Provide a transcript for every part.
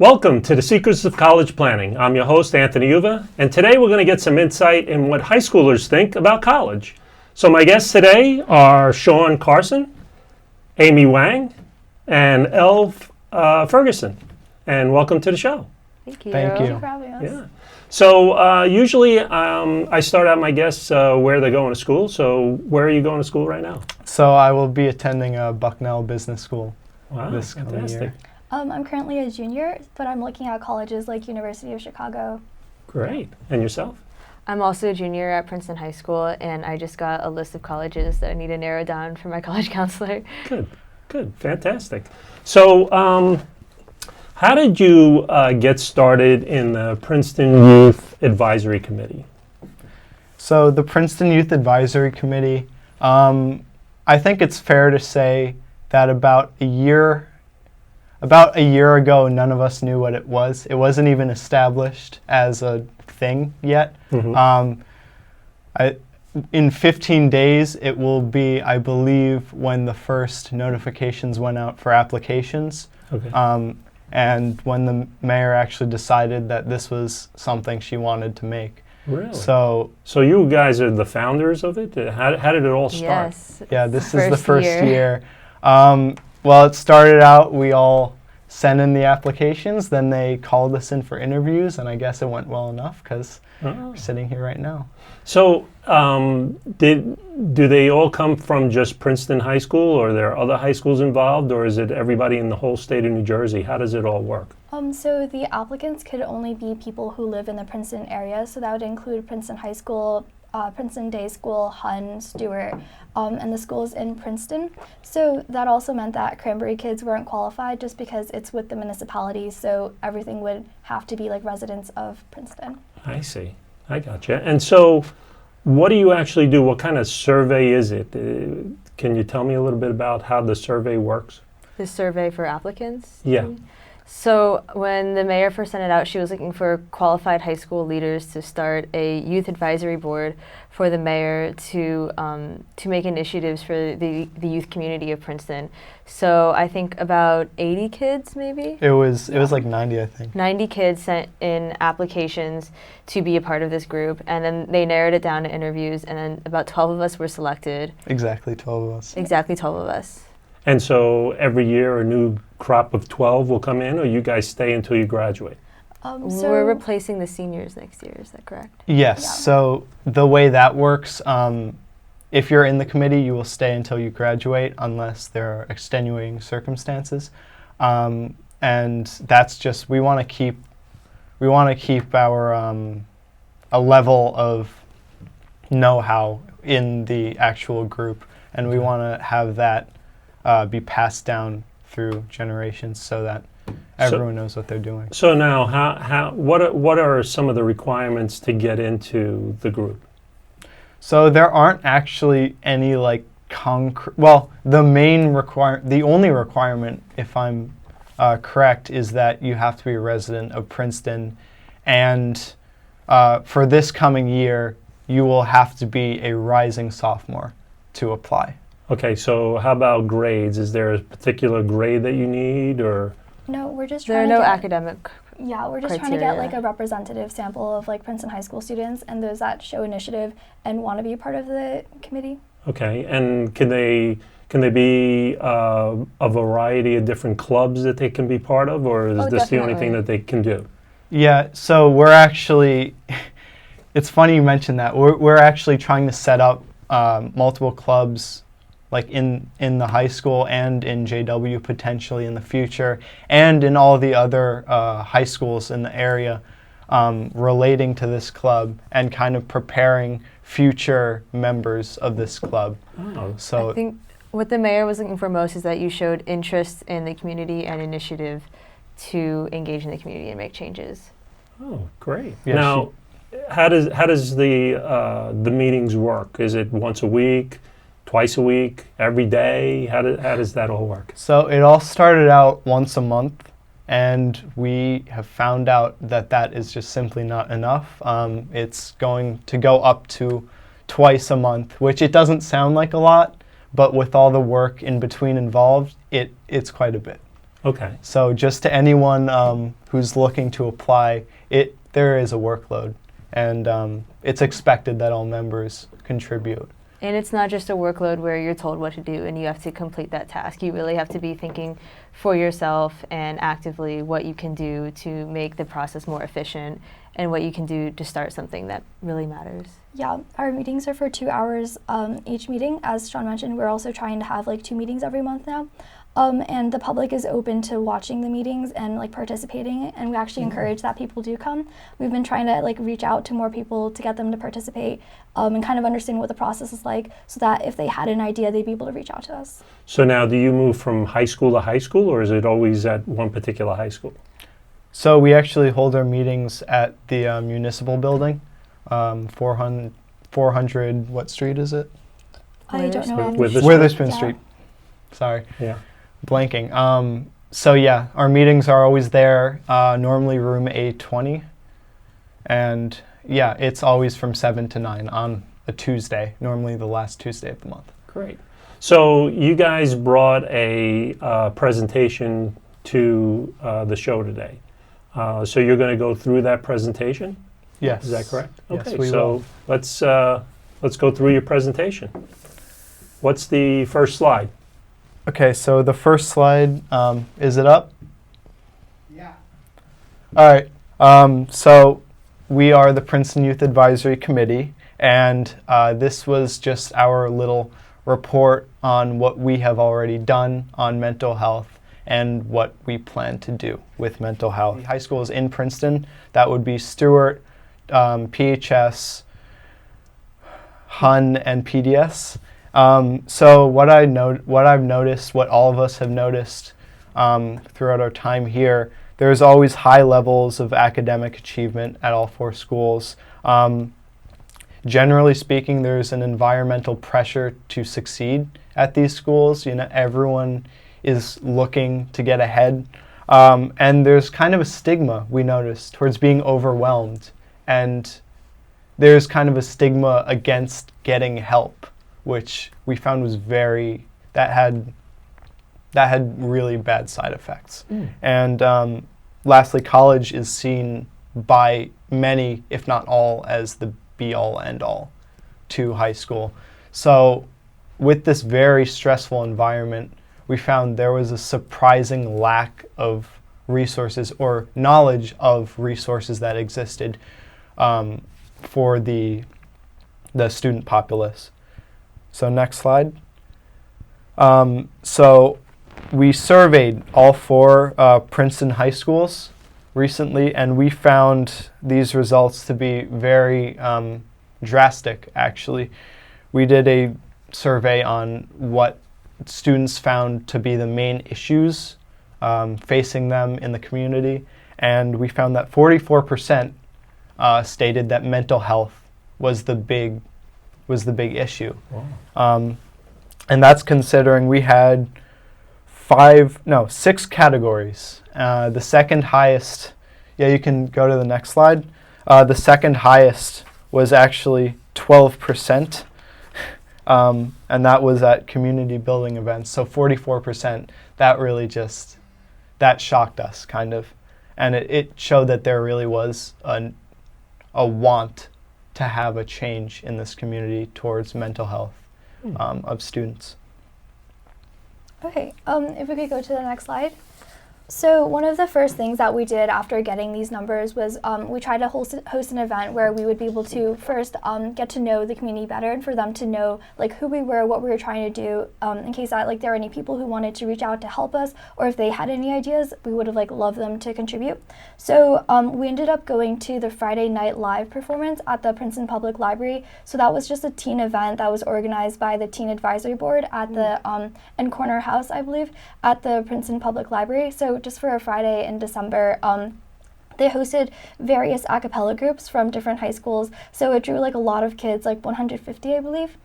Welcome to the Secrets of College Planning. I'm your host, Anthony Uva, and today we're going to get some insight in what high schoolers think about college. So my guests today are Sean Carson, Amy Wang, and Elle Fergusen. And welcome to the show. Thank you. Thank you. Thank you for having us. Yeah. So usually I start out my guests where they're going to school. So where are you going to school right now? So I will be attending a Bucknell Business School this coming fantastic. year. I'm currently a junior, but I'm looking at colleges like University of Chicago. Great. And yourself? I'm also a junior at Princeton High School, and I just got a list of colleges that I need to narrow down for my college counselor. Good, fantastic. So how did you get started in the Princeton Youth Advisory Committee? So the Princeton Youth Advisory Committee, I think it's fair to say that about a year ago, none of us knew what it was. It wasn't even established as a thing yet. Mm-hmm. In 15 days, it will be, I believe, when the first notifications went out for applications. Okay. And when the mayor actually decided that this was something she wanted to make. Really? So you guys are the founders of it? How did it all start? Yes. yeah, this is the first year. Well, it started out, we all sent in the applications, then they called us in for interviews, and I guess it went well enough because we're sitting here right now. So do they all come from just Princeton High School, or are there other high schools involved, or is it everybody in the whole state of New Jersey? How does it all work? So the applicants could only be people who live in the Princeton area, so that would include Princeton High School, Princeton Day School, Hunn, Stewart, and the schools in Princeton. So that also meant that Cranberry kids weren't qualified just because it's with the municipality, so everything would have to be like residents of Princeton. I see. I gotcha. And so what do you actually do? What kind of survey is it? Can you tell me a little bit about how the survey works? The survey for applicants? Yeah. So when the mayor first sent it out, she was looking for qualified high school leaders to start a youth advisory board for the mayor to make initiatives for the youth community of Princeton. So I think about 80 kids, maybe? It was like 90, I think. 90 kids sent in applications to be a part of this group, and then they narrowed it down to interviews, and then about 12 of us were selected. Exactly 12 of us. Exactly 12 of us. And so every year a new crop of 12 will come in, or you guys stay until you graduate? We're replacing the seniors next year, is that correct? Yes, Yeah. so the way that works, if you're in the committee, you will stay until you graduate unless there are extenuating circumstances. And that's just, we want to keep our a level of know-how in the actual group, and we want to have that be passed down through generations so that everyone knows what they're doing. So now, what are some of the requirements to get into the group? So there aren't actually any like concrete. Well, the only requirement, if I'm correct, is that you have to be a resident of Princeton, and for this coming year, you will have to be a rising sophomore to apply. Okay, so how about grades? Is there a particular grade that you need, or? No, we're just There are trying to no get, academic. yeah, we're just trying to get criteria. like a representative sample of like Princeton High School students and those that show initiative and want to be a part of the committee. Okay, and can they be a variety of different clubs that they can be part of, or is this the only thing definitely. that they can do? Yeah, so we're actually, it's funny you mentioned that. We're actually trying to set up multiple clubs like in the high school and in JW potentially in the future, and in all the other high schools in the area relating to this club, and kind of preparing future members of this club. Oh, So I think what the mayor was looking for most is that you showed interest in the community and initiative to engage in the community and make changes. oh, great. Yeah, Now, how does the meetings work? Is it once a week, twice a week, every day? How does that all work? So it all started out once a month, and we have found out that that is just simply not enough. It's going to go up to twice a month, which it doesn't sound like a lot, but with all the work in between involved, it's quite a bit. Okay. So just to anyone who's looking to apply, there is a workload, and it's expected that all members contribute. And it's not just a workload where you're told what to do and you have to complete that task. You really have to be thinking for yourself and actively what you can do to make the process more efficient and what you can do to start something that really matters. Yeah, our meetings are for 2 hours each meeting. As Sean mentioned, we're also trying to have like 2 meetings every month now. And the public is open to watching the meetings and like participating, and we actually encourage that people do come. We've been trying to like reach out to more people to get them to participate and kind of understand what the process is like, so that if they had an idea, they'd be able to reach out to us. So now, do you move from high school to high school, or is it always at one particular high school? So we actually hold our meetings at the municipal building, 400, what street is it? I don't know. Witherspoon Yeah. Street. Sorry. Yeah. Blanking. So yeah, our meetings are always there, normally room A20. And yeah, it's always from 7 to 9 on a Tuesday, normally the last Tuesday of the month. Great. So you guys brought a presentation to the show today. So you're going to go through that presentation? Yes. Is that correct? Yes, Okay, we so let's go through your presentation. What's the first slide? Okay, so the first slide, is it up? Yeah. All right. So we are the Princeton Youth Advisory Committee, and this was just our little report on what we have already done on mental health and what we plan to do with mental health. High schools in Princeton, that would be Stewart, PHS, Hun, and PDS. So what I've noticed, what all of us have noticed throughout our time here, there's always high levels of academic achievement at all 4 schools. Generally speaking, there's an environmental pressure to succeed at these schools. You know, everyone is looking to get ahead. And there's kind of a stigma, we noticed, towards being overwhelmed. And there's kind of a stigma against getting help, which we found was that had really bad side effects. And lastly, college is seen by many, if not all, as the be-all, end-all to high school. So with this very stressful environment, we found there was a surprising lack of resources or knowledge of resources that existed for the student populace. So next slide. So we surveyed all 4 Princeton high schools recently, and we found these results to be very drastic, actually. We did a survey on what students found to be the main issues facing them in the community, and we found that 44% stated that mental health was the big issue. Wow. And that's considering we had 6 categories. The second highest, you can go to the next slide. The second highest was actually 12%, and that was at community building events. So 44%, that really that shocked us, kind of. And it showed that there really was a want to have a change in this community towards mental health of students. Okay, if we could go to the next slide. So one of the first things that we did after getting these numbers was we tried to host an event where we would be able to first get to know the community better, and for them to know like who we were, what we were trying to do, in case that like there were any people who wanted to reach out to help us, or if they had any ideas, we would have like loved them to contribute. So we ended up going to the Friday night live performance at the Princeton Public Library. So that was just a teen event that was organized by the Teen Advisory Board at the End Corner House, I believe, at the Princeton Public Library. So just for a Friday in December, they hosted various a cappella groups from different high schools, so it drew like a lot of kids, like 150 I believe.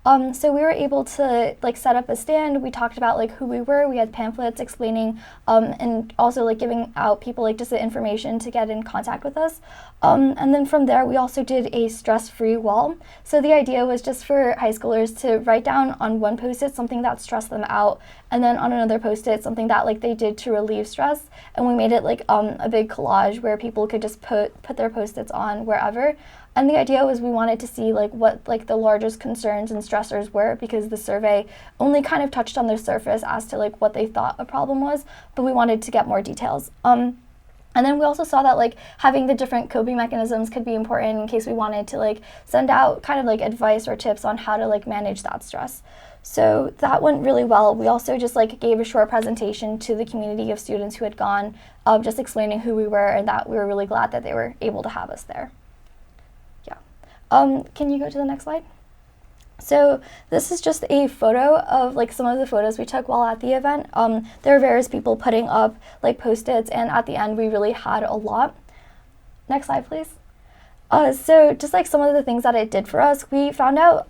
So we were able to like set up a stand. We talked about like who we were. We had pamphlets explaining and also like giving out people like just the information to get in contact with us. And then from there, we also did a stress-free wall. So the idea was just for high schoolers to write down on one post-it something that stressed them out, and then on another post-it something that like they did to relieve stress. And we made it like a big collage where people could just put their post-its on wherever. And the idea was we wanted to see like what like the largest concerns and stressors were, because the survey only kind of touched on the surface as to like what they thought a problem was, but we wanted to get more details. And then we also saw that like having the different coping mechanisms could be important in case we wanted to like send out kind of like advice or tips on how to like manage that stress. So that went really well. We also just like gave a short presentation to the community of students who had gone, just explaining who we were and that we were really glad that they were able to have us there. Can you go to the next slide? So this is just a photo of like some of the photos we took while at the event. There were various people putting up like post-its, and at the end we really had a lot. Next slide, please. So just like some of the things that it did for us, we found out,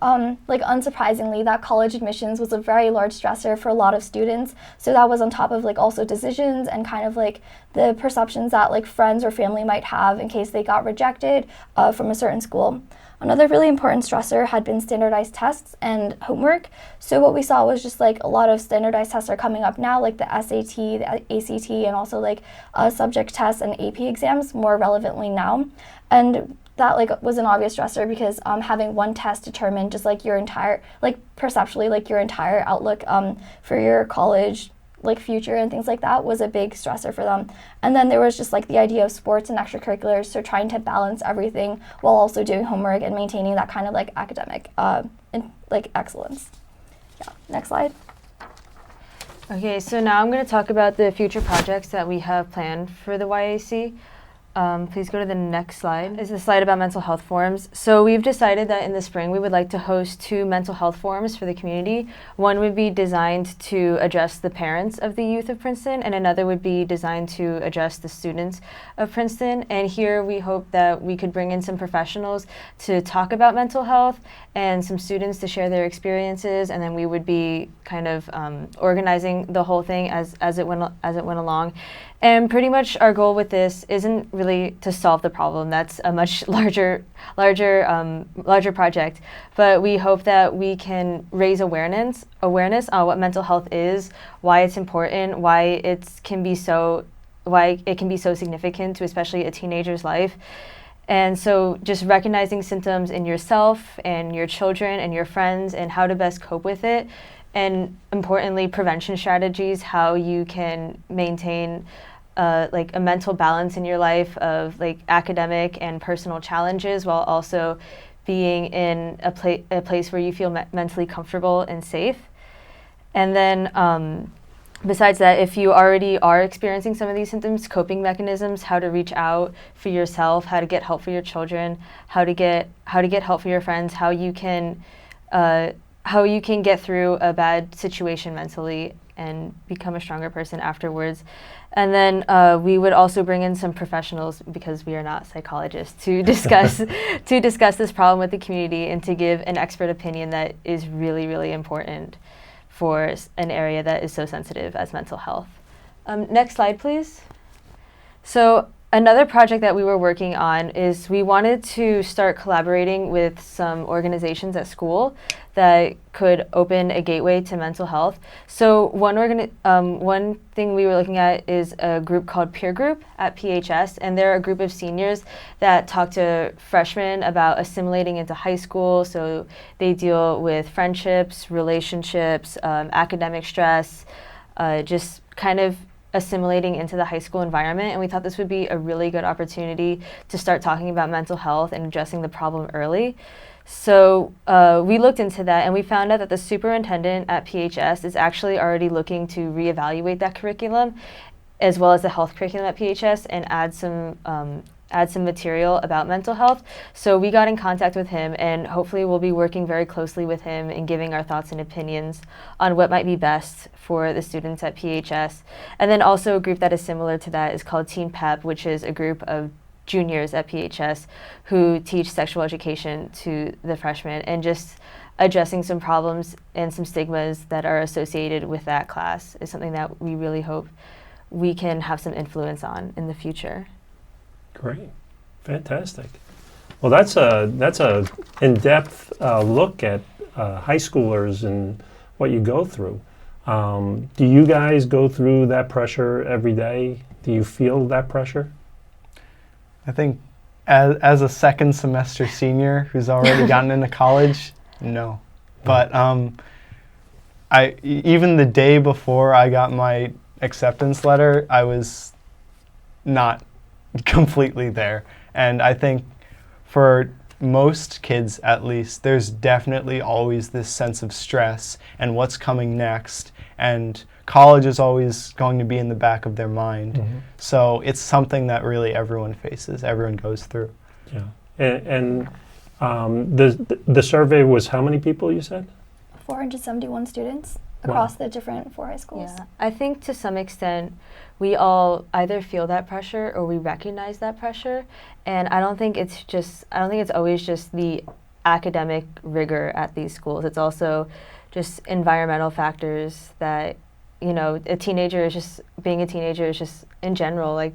like unsurprisingly, that college admissions was a very large stressor for a lot of students. So that was on top of like also decisions and kind of like the perceptions that like friends or family might have in case they got rejected from a certain school. Another really important stressor had been standardized tests and homework. So what we saw was just like a lot of standardized tests are coming up now, like the SAT, the ACT, and also like subject tests and AP exams more relevantly now. And that like was an obvious stressor because having one test determine just like your entire, like perceptually, like your entire outlook for your college like future and things like that was a big stressor for them. And then there was just like the idea of sports and extracurriculars, so trying to balance everything while also doing homework and maintaining that kind of like academic like excellence. Yeah, next slide. Okay, so now I'm going to talk about the future projects that we have planned for the YAC. Please go to the next slide. This is a slide about mental health forums. So we've decided that in the spring we would like to host 2 mental health forums for the community. One would be designed to address the parents of the youth of Princeton, and another would be designed to address the students of Princeton. And here we hope that we could bring in some professionals to talk about mental health and some students to share their experiences, and then we would be kind of organizing the whole thing as it went along. And pretty much our goal with this isn't really to solve the problem. That's a much larger project. But we hope that we can raise awareness on what mental health is, why it's important, why it can be so significant to especially a teenager's life. And so just recognizing symptoms in yourself and your children and your friends and how to best cope with it. And importantly, prevention strategies, how you can maintain like a mental balance in your life of like academic and personal challenges while also being in a place where you feel mentally comfortable and safe. And then besides that, if you already are experiencing some of these symptoms, coping mechanisms, how to reach out for yourself, how to get help for your children, how to get help for your friends, how you can get through a bad situation mentally and become a stronger person afterwards. And then we would also bring in some professionals, because we are not psychologists, to discuss this problem with the community and to give an expert opinion that is really, really important for an area that is so sensitive as mental health. Next slide, please. So another project that we were working on is we wanted to start collaborating with some organizations at school that could open a gateway to mental health. So one thing we were looking at is a group called Peer Group at PHS, and they're a group of seniors that talk to freshmen about assimilating into high school. So they deal with friendships, relationships, academic stress, just kind of assimilating into the high school environment. And we thought this would be a really good opportunity to start talking about mental health and addressing the problem early. So we looked into that, and we found out that the superintendent at PHS is actually already looking to reevaluate that curriculum, as well as the health curriculum at PHS, and add some material about mental health. So we got in contact with him, and hopefully we'll be working very closely with him and giving our thoughts and opinions on what might be best for the students at PHS. And then also a group that is similar to that is called Teen Pep, which is a group of juniors at PHS who teach sexual education to the freshmen, and just addressing some problems and some stigmas that are associated with that class is something that we really hope we can have some influence on in the future. Great, fantastic. Well, that's a in-depth look at high schoolers and what you go through. Do you guys go through that pressure every day? Do you feel that pressure? I think as a second semester senior who's already gotten into college, no. But even the day before I got my acceptance letter, I was not completely there. And I think for most kids, at least, there's definitely always this sense of stress and what's coming next. And college is always going to be in the back of their mind. Mm-hmm. So it's something that really everyone faces, everyone goes through. Yeah. And the survey was how many people, you said? 471 students across the different 4 high schools. Yeah, I think to some extent we all either feel that pressure or we recognize that pressure, and I don't think it's always just the academic rigor at these schools. It's also just environmental factors that, you know, being a teenager is just in general like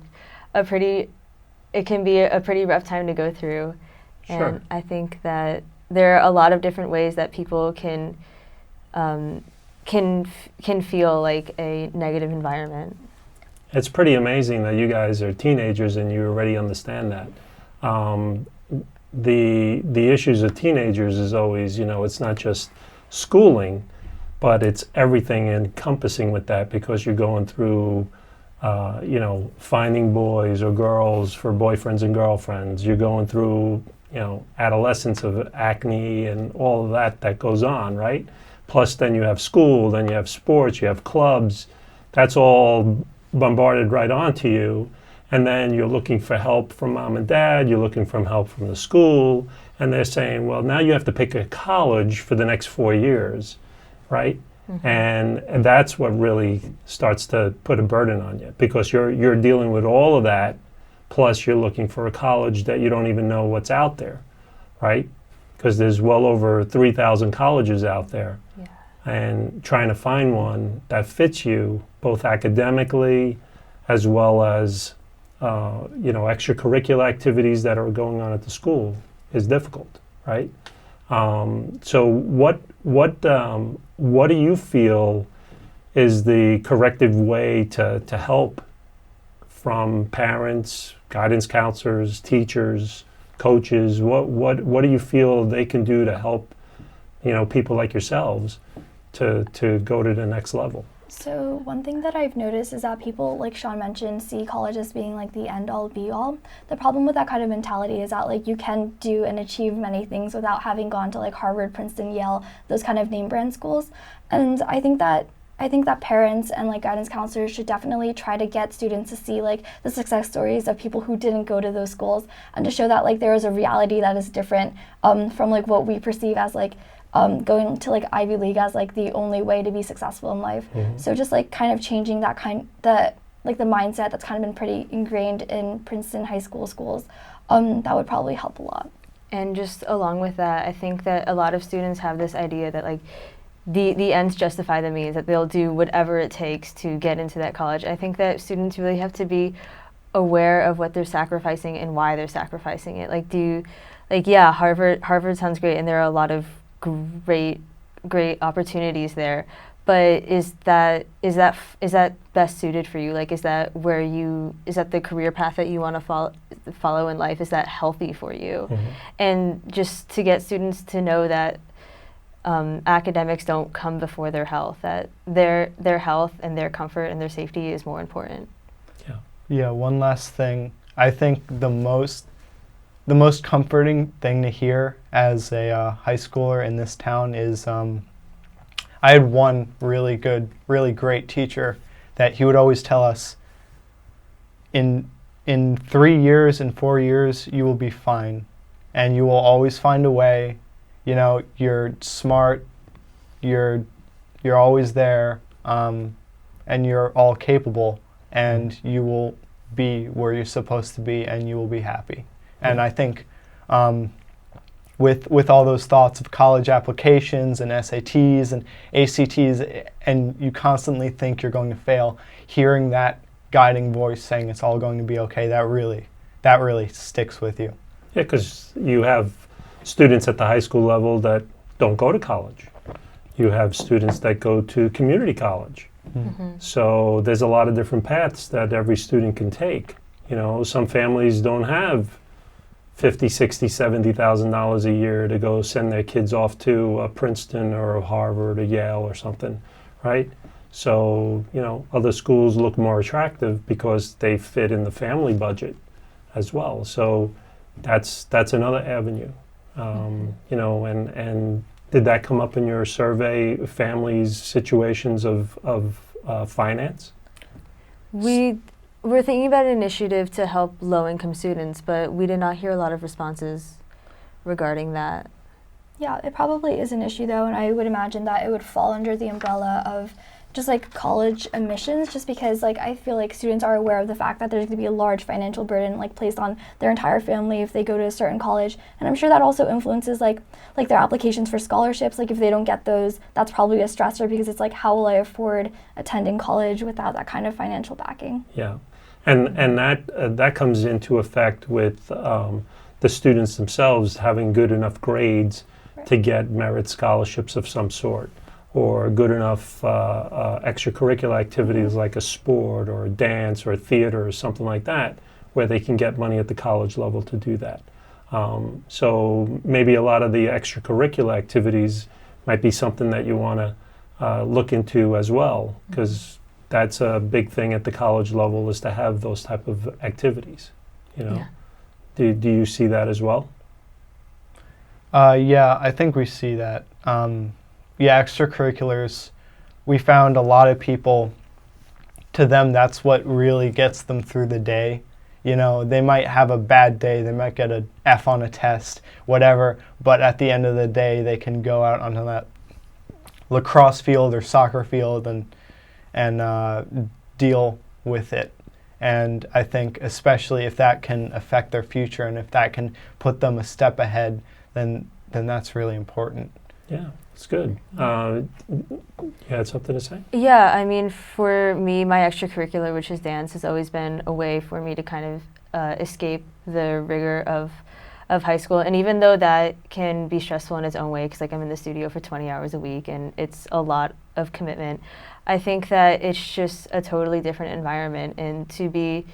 it can be a pretty rough time to go through. Sure. And I think that there are a lot of different ways that people can feel like a negative environment. It's pretty amazing that you guys are teenagers and you already understand that. The issues of teenagers is always, you know, it's not just schooling, but it's everything encompassing with that, because you're going through, you know, finding boys or girls for boyfriends and girlfriends. You're going through, you know, adolescence of acne and all of that goes on, right? Plus then you have school, then you have sports, you have clubs. That's all bombarded right onto you. And then you're looking for help from mom and dad, you're looking for help from the school, and they're saying, well, now you have to pick a college for the next 4 years, right? Mm-hmm. And that's what really starts to put a burden on you, because you're dealing with all of that, plus you're looking for a college that you don't even know what's out there, right? Because there's well over 3,000 colleges out there. Yeah. And trying to find one that fits you, both academically as well as you know, extracurricular activities that are going on at the school, is difficult, right? So what do you feel is the corrective way to help from parents, guidance counselors, teachers, coaches? What do you feel they can do to help, you know, people like yourselves to go to the next level? So one thing that I've noticed is that people, like Sean mentioned, see college as being like the end-all be-all. The problem with that kind of mentality is that like you can do and achieve many things without having gone to like Harvard, Princeton, Yale, those kind of name brand schools. And I think that parents and like guidance counselors should definitely try to get students to see like the success stories of people who didn't go to those schools, and to show that like there is a reality that is different from like what we perceive as like going to like Ivy League as like the only way to be successful in life. Mm-hmm. So just like kind of changing the mindset that's kind of been pretty ingrained in Princeton high school schools, that would probably help a lot. And just along with that, I think that a lot of students have this idea that like the ends justify the means, that they'll do whatever it takes to get into that college. I think that students really have to be aware of what they're sacrificing and why they're sacrificing it. Yeah, Harvard sounds great, and there are a lot of great opportunities there, but is that best suited for you? Like, is that the career path that you want to follow in life? Is that healthy for you? Mm-hmm. And just to get students to know that academics don't come before their health, that their health and their comfort and their safety is more important. Yeah, one last thing. I think the most comforting thing to hear as a high schooler in this town is I had one really great teacher that he would always tell us, in 3 years and 4 years, you will be fine, and you will always find a way. You know, you're smart, you're always there, and you're all capable, and you will be where you're supposed to be, and you will be happy. And I think with all those thoughts of college applications and SATs and ACTs, and you constantly think you're going to fail, hearing that guiding voice saying it's all going to be okay, that really sticks with you. Yeah, because you have students at the high school level that don't go to college. You have students that go to community college. So there's a lot of different paths that every student can take. You know, some families don't have $50,000, $60,000, $70,000 a year to go send their kids off to a Princeton or a Harvard or Yale or something, right? So, you know, other schools look more attractive because they fit in the family budget as well. So that's another avenue. You know, and did that come up in your survey, families' situations of finance? We were thinking about an initiative to help low-income students, but we did not hear a lot of responses regarding that. Yeah, it probably is an issue though, and I would imagine that it would fall under the umbrella of just like college admissions, just because like I feel like students are aware of the fact that there's going to be a large financial burden like placed on their entire family if they go to a certain college, and I'm sure that also influences like their applications for scholarships. Like if they don't get those, that's probably a stressor because it's like, how will I afford attending college without that kind of financial backing? Yeah, and that comes into effect with the students themselves having good enough grades to get merit scholarships of some sort, or good enough extracurricular activities like a sport or a dance or a theater or something like that, where they can get money at the college level to do that. So maybe a lot of the extracurricular activities might be something that you want to look into as well, because that's a big thing at the college level, is to have those type of activities. You know, do you see that as well? Yeah, I think we see that. Yeah, extracurriculars, we found a lot of people, to them, that's what really gets them through the day. You know, they might have a bad day, they might get an F on a test, whatever, but at the end of the day, they can go out onto that lacrosse field or soccer field and deal with it. And I think especially if that can affect their future and if that can put them a step ahead, then that's really important. Yeah. It's good. You had something to say? Yeah, I mean, for me, my extracurricular, which is dance, has always been a way for me to kind of escape the rigor of high school. And even though that can be stressful in its own way, because like I'm in the studio for 20 hours a week and it's a lot of commitment, I think that it's just a totally different environment, and to be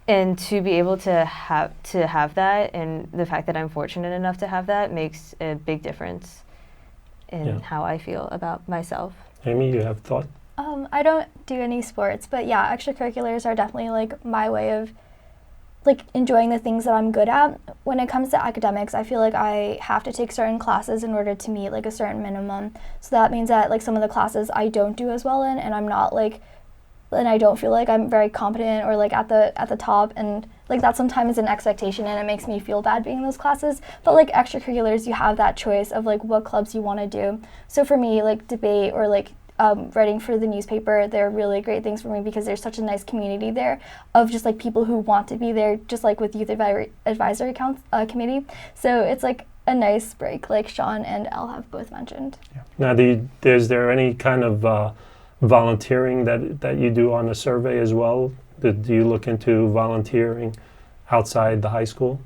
able to have that, and the fact that I'm fortunate enough to have that, makes a big difference in how I feel about myself. Amy, you have a thought? I don't do any sports, but yeah, extracurriculars are definitely like my way of like enjoying the things that I'm good at. When it comes to academics, I feel like I have to take certain classes in order to meet like a certain minimum. So that means that like some of the classes I don't do as well in, and I'm not like, and I don't feel like I'm very competent or like at the top, and like that sometimes is an expectation and it makes me feel bad being in those classes. But like extracurriculars, you have that choice of like what clubs you want to do. So for me, like debate or like writing for the newspaper, they're really great things for me because there's such a nice community there of just like people who want to be there, just like with Youth Advisory Committee. So it's like a nice break, like Sean and Elle have both mentioned. Yeah. Now, is there any kind of volunteering that you do on the survey as well? Do you look into volunteering outside the high school?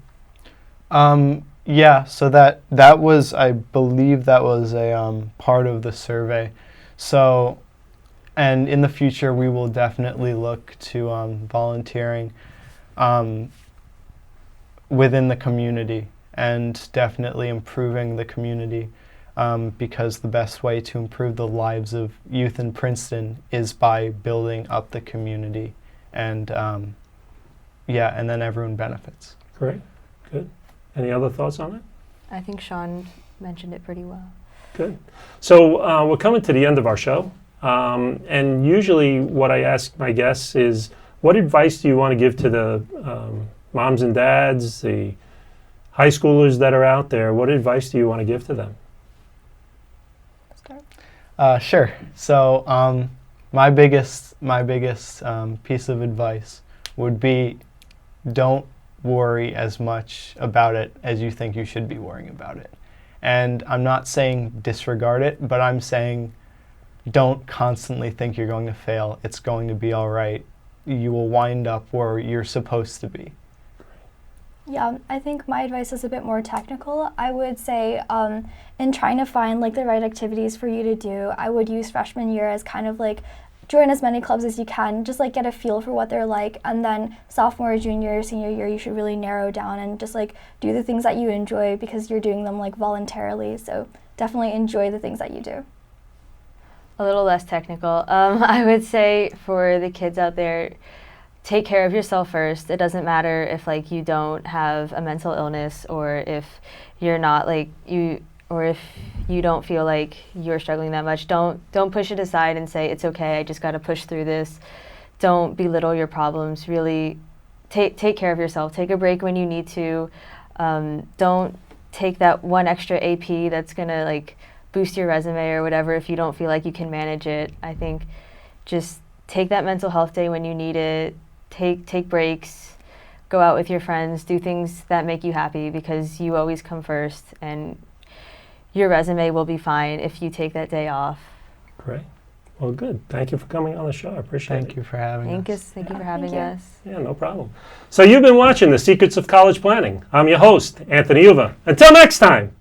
Yeah, so that was, I believe that was a part of the survey. So, and in the future we will definitely look to volunteering within the community, and definitely improving the community, because the best way to improve the lives of youth in Princeton is by building up the community, and yeah, and then everyone benefits. Great, good. Any other thoughts on it? I think Sean mentioned it pretty well. Good. So we're coming to the end of our show, and usually what I ask my guests is, what advice do you want to give to the moms and dads, the high schoolers that are out there? What advice do you want to give to them? Sure. So my biggest piece of advice would be don't worry as much about it as you think you should be worrying about it. And I'm not saying disregard it, but I'm saying don't constantly think you're going to fail. It's going to be all right. You will wind up where you're supposed to be. Yeah, I think my advice is a bit more technical. I would say in trying to find like the right activities for you to do, I would use freshman year as kind of like join as many clubs as you can, just like get a feel for what they're like, and then sophomore, junior, senior year, you should really narrow down and just like do the things that you enjoy because you're doing them like voluntarily. So definitely enjoy the things that you do. A little less technical. I would say for the kids out there, take care of yourself first. It doesn't matter if like you don't have a mental illness or if you're not like you, or if you don't feel like you're struggling that much. Don't push it aside and say it's okay, I just got to push through this. Don't belittle your problems. Really take care of yourself. Take a break when you need to. Don't take that one extra AP that's gonna like boost your resume or whatever if you don't feel like you can manage it. I think just take that mental health day when you need it. Take breaks, go out with your friends, do things that make you happy because you always come first, and your resume will be fine if you take that day off. Great. Well, good. Thank you for coming on the show. I appreciate it. Thank you for having us. Thank you for having you. us. Yeah, no problem. So you've been watching The Secrets of College Planning. I'm your host, Anthony Uva. Until next time.